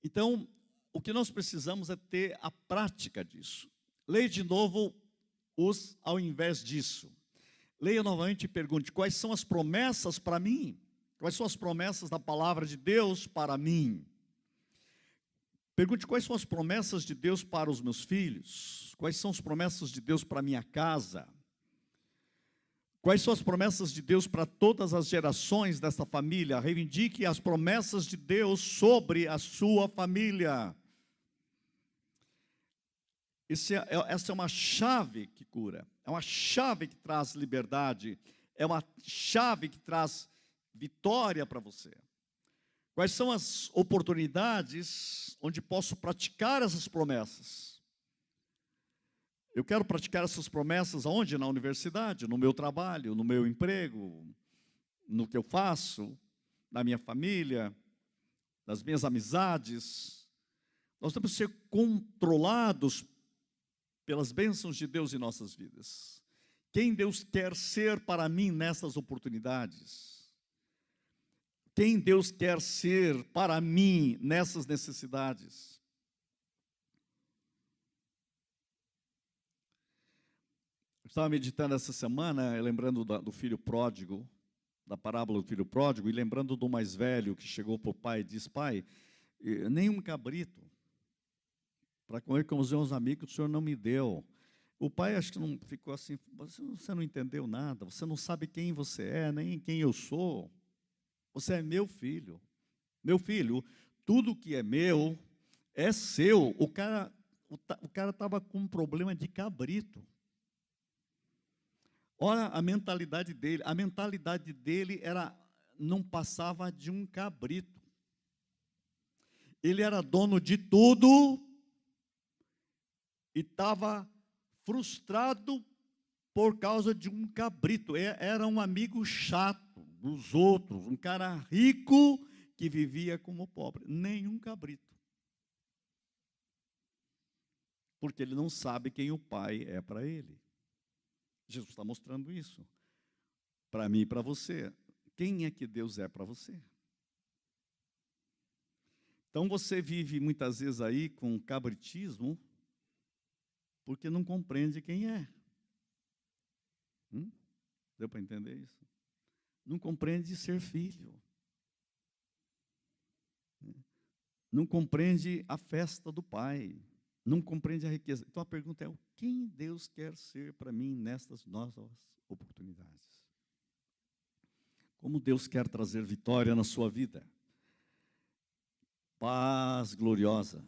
Speaker 1: Então, o que nós precisamos é ter a prática disso. Leia de novo os ao invés disso. Leia novamente e pergunte, quais são as promessas para mim? Quais são as promessas da palavra de Deus para mim? Pergunte quais são as promessas de Deus para os meus filhos? Quais são as promessas de Deus para a minha casa? Quais são as promessas de Deus para todas as gerações dessa família? Reivindique as promessas de Deus sobre a sua família. Essa é uma chave que cura, é uma chave que traz liberdade, é uma chave que traz vitória para você. Quais são as oportunidades onde posso praticar essas promessas? Eu quero praticar essas promessas aonde? Na universidade, no meu trabalho, no meu emprego, no que eu faço, na minha família, nas minhas amizades. Nós temos que ser controlados pelas bênçãos de Deus em nossas vidas. Quem Deus quer ser para mim nessas oportunidades? Quem Deus quer ser para mim nessas necessidades? Estava meditando essa semana, lembrando do filho pródigo, da parábola do filho pródigo, e lembrando do mais velho que chegou para o pai e disse, pai, nem um cabrito para comer com os meus amigos o senhor não me deu. O pai acho que não ficou assim, você não entendeu nada, você não sabe quem você é, nem quem eu sou. Você é meu filho. Meu filho, tudo que é meu é seu. O cara estava com um problema de cabrito. Olha a mentalidade dele. A mentalidade dele não passava de um cabrito. Ele era dono de tudo e estava frustrado por causa de um cabrito. Era um amigo chato dos outros, um cara rico que vivia como pobre. Nenhum cabrito. Porque ele não sabe quem o pai é para ele. Jesus está mostrando isso para mim e para você. Quem é que Deus é para você? Então você vive muitas vezes aí com cabritismo porque não compreende quem é. Deu para entender isso? Não compreende ser filho. Não compreende a festa do pai. Não compreende a riqueza. Então a pergunta é, quem Deus quer ser para mim nestas novas oportunidades? Como Deus quer trazer vitória na sua vida? Paz gloriosa.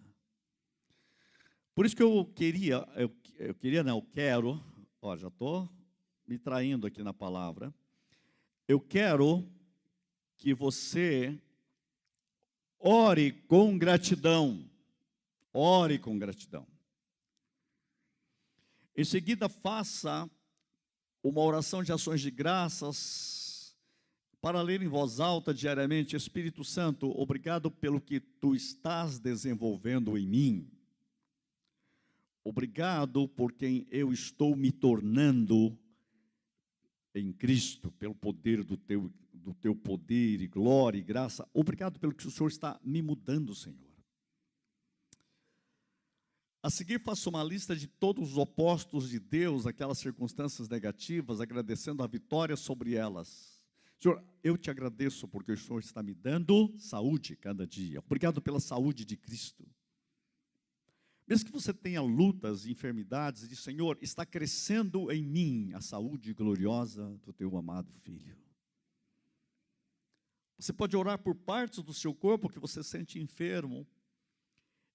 Speaker 1: Por isso que eu quero, já estou me traindo aqui na palavra, eu quero que você ore com gratidão. Ore com gratidão. Em seguida, faça uma oração de ações de graças para ler em voz alta diariamente. Espírito Santo, obrigado pelo que tu estás desenvolvendo em mim. Obrigado por quem eu estou me tornando em Cristo, pelo poder do teu poder e glória e graça. Obrigado pelo que o Senhor está me mudando, Senhor. A seguir, faça uma lista de todos os opostos de Deus, aquelas circunstâncias negativas, agradecendo a vitória sobre elas. Senhor, eu te agradeço porque o Senhor está me dando saúde cada dia. Obrigado pela saúde de Cristo. Mesmo que você tenha lutas e enfermidades, diz: Senhor, está crescendo em mim a saúde gloriosa do teu amado Filho. Você pode orar por partes do seu corpo que você sente enfermo.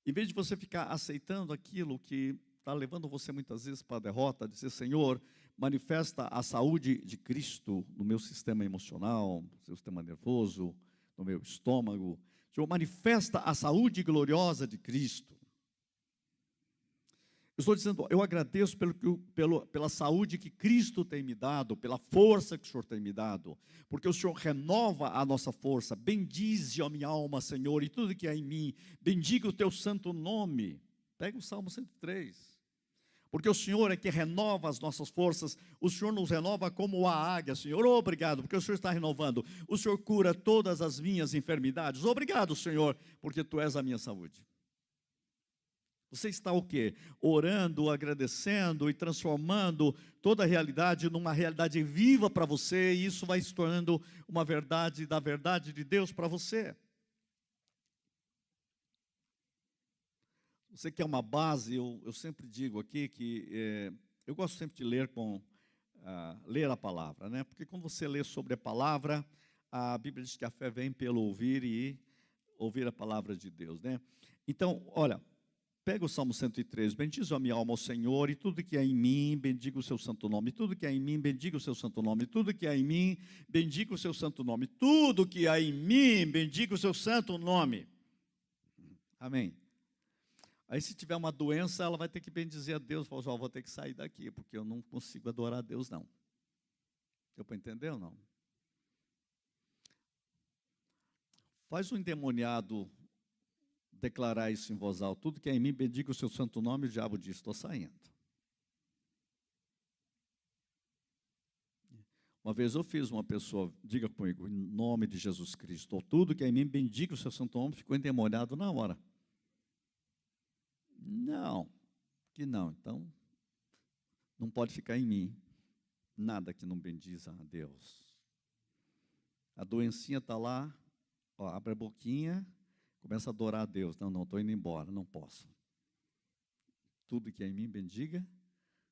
Speaker 1: Em vez de você ficar aceitando aquilo que está levando você muitas vezes para a derrota, dizer: Senhor, manifesta a saúde de Cristo no meu sistema emocional, no seu sistema nervoso, no meu estômago. Senhor, manifesta a saúde gloriosa de Cristo. Eu estou dizendo, eu agradeço pela saúde que Cristo tem me dado, pela força que o Senhor tem me dado, porque o Senhor renova a nossa força. Bendize a minha alma, Senhor, e tudo que há em mim, bendiga o teu santo nome. Pega o Salmo 103. Porque o Senhor é que renova as nossas forças, o Senhor nos renova como a águia, Senhor. Obrigado, porque o Senhor está renovando. O Senhor cura todas as minhas enfermidades. Obrigado, Senhor, porque Tu és a minha saúde. Você está o quê? Orando, agradecendo e transformando toda a realidade numa realidade viva para você, e isso vai se tornando uma verdade da verdade de Deus para você. Você quer uma base, eu sempre digo aqui que eu gosto sempre de ler ler a palavra, né? Porque quando você lê sobre a palavra, a Bíblia diz que a fé vem pelo ouvir e ouvir a palavra de Deus, né? Então, olha, pega o Salmo 103, bendize a minha alma ao Senhor, e tudo que há em mim, bendiga o seu santo nome. Tudo que há em mim, bendiga o seu santo nome. Tudo que há em mim, bendiga o seu santo nome. Tudo que há em mim, bendiga o seu santo nome. Amém. Aí se tiver uma doença, ela vai ter que bendizer a Deus. Fala: vou ter que sair daqui, porque eu não consigo adorar a Deus, não. Deu para entender ou não? Faz o endemoniado declarar isso em voz alta: tudo que é em mim, bendiga o seu santo nome. O diabo diz: estou saindo. Uma vez eu fiz uma pessoa, diga comigo, em nome de Jesus Cristo, tudo que é em mim, bendiga o seu santo nome. Ficou endemoniado na hora. Não, que não. Então, não pode ficar em mim nada que não bendiza a Deus. A doencinha está lá, ó, abre a boquinha, começa a adorar a Deus. Não, estou indo embora, não posso. Tudo que é em mim, bendiga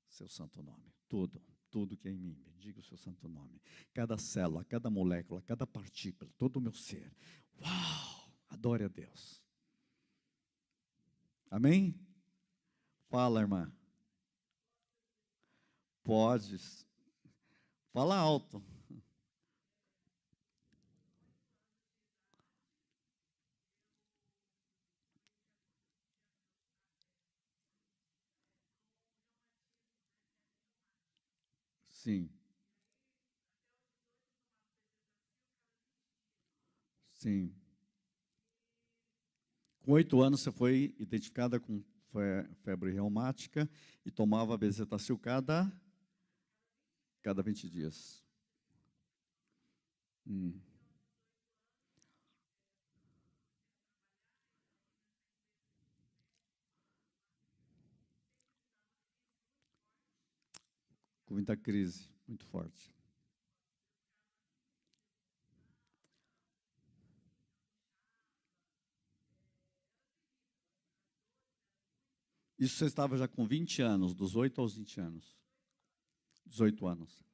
Speaker 1: seu santo nome. Tudo que é em mim, bendiga o seu santo nome. Cada célula, cada molécula, cada partícula, todo o meu ser. Uau! Adore a Deus. Amém? Fala, irmã. Pode. Fala alto. Sim. Sim. Com 8 anos você foi identificada com febre reumática e tomava bezetacil cada 20 dias. Hum. Com muita crise, muito forte. Isso você estava já com 20 anos, dos 8 aos 20 anos. 18 anos.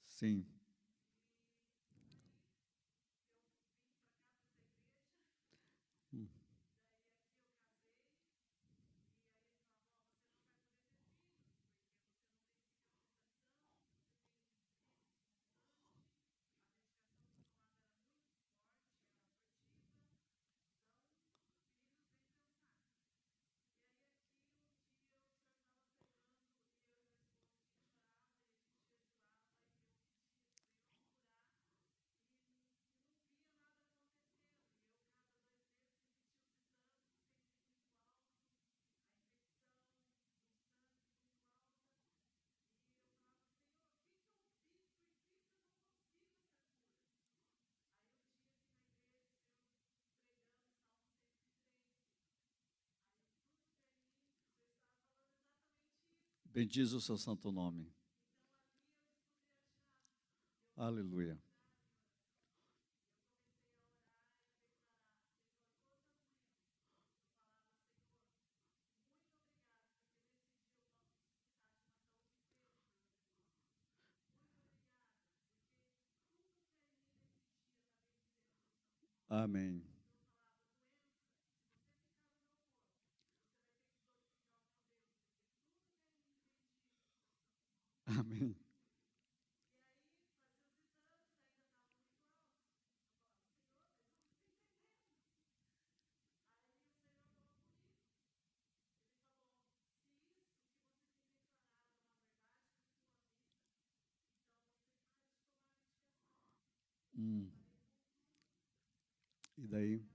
Speaker 1: Sim. Hum. Bendize o seu santo nome. Aleluia. Amém. Amém. Hum. E daí?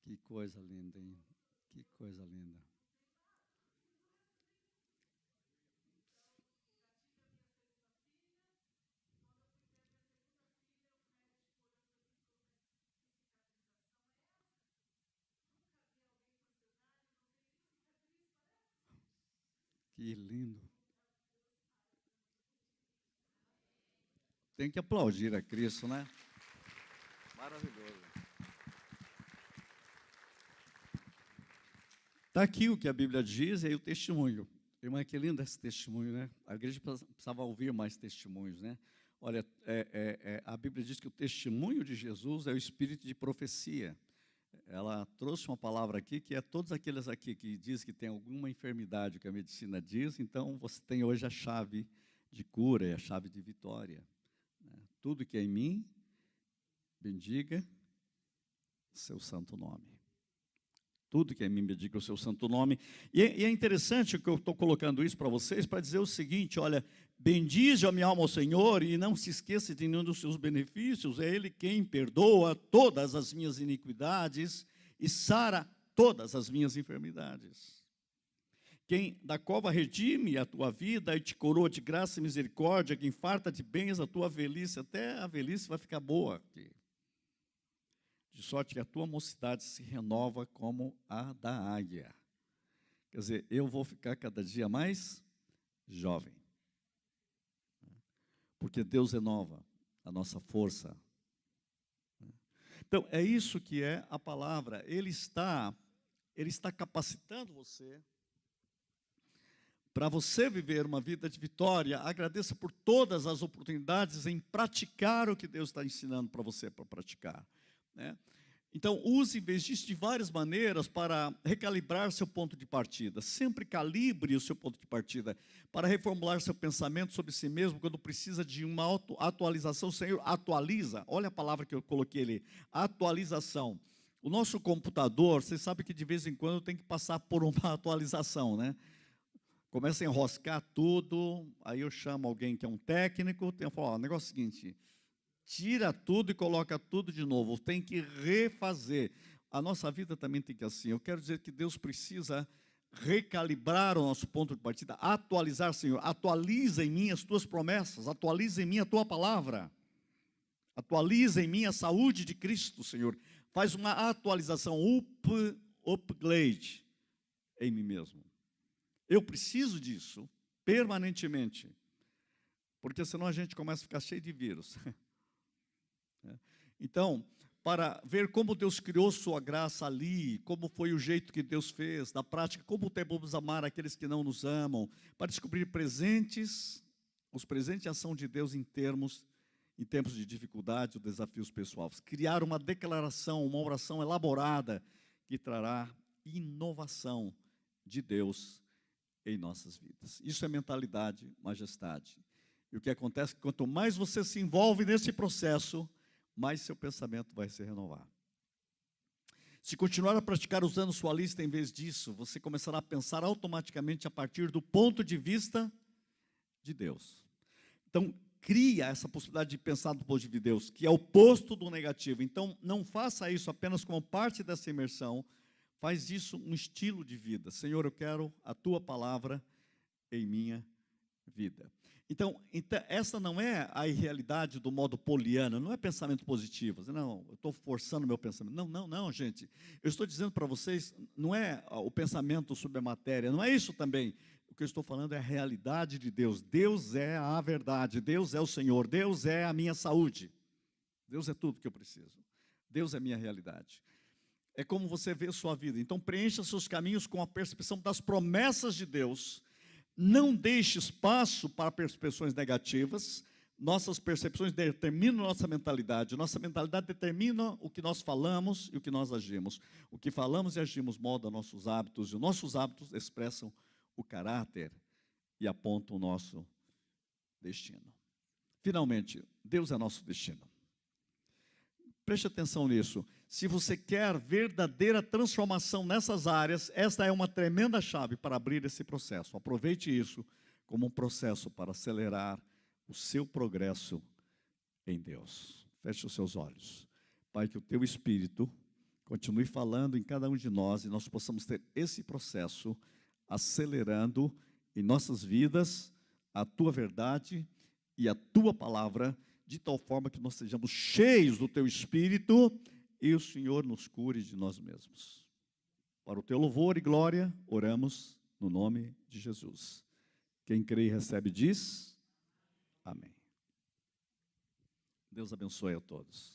Speaker 1: Que coisa linda, hein? Que coisa linda. Que lindo. Tem que aplaudir a Cristo, né? Maravilhoso. Está aqui o que a Bíblia diz e aí o testemunho. Irmã, que lindo esse testemunho, né? A igreja precisava ouvir mais testemunhos, né? Olha, a Bíblia diz que o testemunho de Jesus é o espírito de profecia. Ela trouxe uma palavra aqui que é todos aqueles aqui que dizem que tem alguma enfermidade que a medicina diz, então você tem hoje a chave de cura e a chave de vitória. Tudo que é em mim, bendiga seu santo nome. Tudo que é em mim, bendiga o seu santo nome. E é interessante que eu estou colocando isso para vocês, para dizer o seguinte, olha, bendize a minha alma ao Senhor e não se esqueça de nenhum dos seus benefícios, é Ele quem perdoa todas as minhas iniquidades e sara todas as minhas enfermidades. Quem da cova redime a tua vida e te coroa de graça e misericórdia, quem farta de bens a tua velhice, até a velhice vai ficar boa aqui. De sorte que a tua mocidade se renova como a da águia. Quer dizer, eu vou ficar cada dia mais jovem. Porque Deus renova a nossa força. Então, é isso que é a palavra. Ele está capacitando você para você viver uma vida de vitória. Agradeça por todas as oportunidades em praticar o que Deus está ensinando para você para praticar, né? Então, use, em vez disso, de várias maneiras para recalibrar seu ponto de partida. Sempre calibre o seu ponto de partida para reformular seu pensamento sobre si mesmo quando precisa de uma atualização. O Senhor atualiza. Olha a palavra que eu coloquei ali, atualização. O nosso computador, vocês sabem que de vez em quando tem que passar por uma atualização, né? Começa a enroscar tudo, aí eu chamo alguém que é um técnico, tem que falar, o negócio é o seguinte, tira tudo e coloca tudo de novo, tem que refazer. A nossa vida também tem que ser assim. Eu quero dizer que Deus precisa recalibrar o nosso ponto de partida, atualizar, Senhor. Atualiza em mim as tuas promessas, atualiza em mim a tua palavra, atualiza em mim a saúde de Cristo, Senhor. Faz uma atualização, upgrade em mim mesmo. Eu preciso disso permanentemente, porque senão a gente começa a ficar cheio de vírus. Então, para ver como Deus criou sua graça ali, como foi o jeito que Deus fez, na prática, como devemos amar aqueles que não nos amam, para descobrir os presentes de ação de Deus em tempos de dificuldade ou desafios pessoais. Criar uma declaração, uma oração elaborada que trará inovação de Deus em nossas vidas. Isso é mentalidade, majestade. E o que acontece é que quanto mais você se envolve nesse processo, mais seu pensamento vai se renovar. Se continuar a praticar usando sua lista em vez disso, você começará a pensar automaticamente a partir do ponto de vista de Deus. Então, cria essa possibilidade de pensar do positivo de Deus, que é o oposto do negativo. Então, não faça isso apenas como parte dessa imersão, faz isso um estilo de vida. Senhor, eu quero a Tua palavra em minha vida. Então, essa não é a irrealidade do modo poliana, não é pensamento positivo. Não, eu estou forçando o meu pensamento. Não, gente. Eu estou dizendo para vocês, não é o pensamento sobre a matéria, não é isso também. O que eu estou falando é a realidade de Deus. Deus é a verdade, Deus é o Senhor, Deus é a minha saúde. Deus é tudo que eu preciso. Deus é a minha realidade. É como você vê a sua vida. Então, preencha seus caminhos com a percepção das promessas de Deus. Não deixe espaço para percepções negativas. Nossas percepções determinam nossa mentalidade. Nossa mentalidade determina o que nós falamos e o que nós agimos. O que falamos e agimos molda nossos hábitos, e os nossos hábitos expressam o caráter e apontam o nosso destino. Finalmente, Deus é nosso destino. Preste atenção nisso. Se você quer verdadeira transformação nessas áreas, esta é uma tremenda chave para abrir esse processo. Aproveite isso como um processo para acelerar o seu progresso em Deus. Feche os seus olhos. Pai, que o Teu Espírito continue falando em cada um de nós e nós possamos ter esse processo acelerando em nossas vidas a Tua verdade e a Tua palavra, de tal forma que nós sejamos cheios do Teu Espírito e o Senhor nos cure de nós mesmos. Para o Teu louvor e glória, oramos no nome de Jesus. Quem crê e recebe diz, amém. Deus abençoe a todos.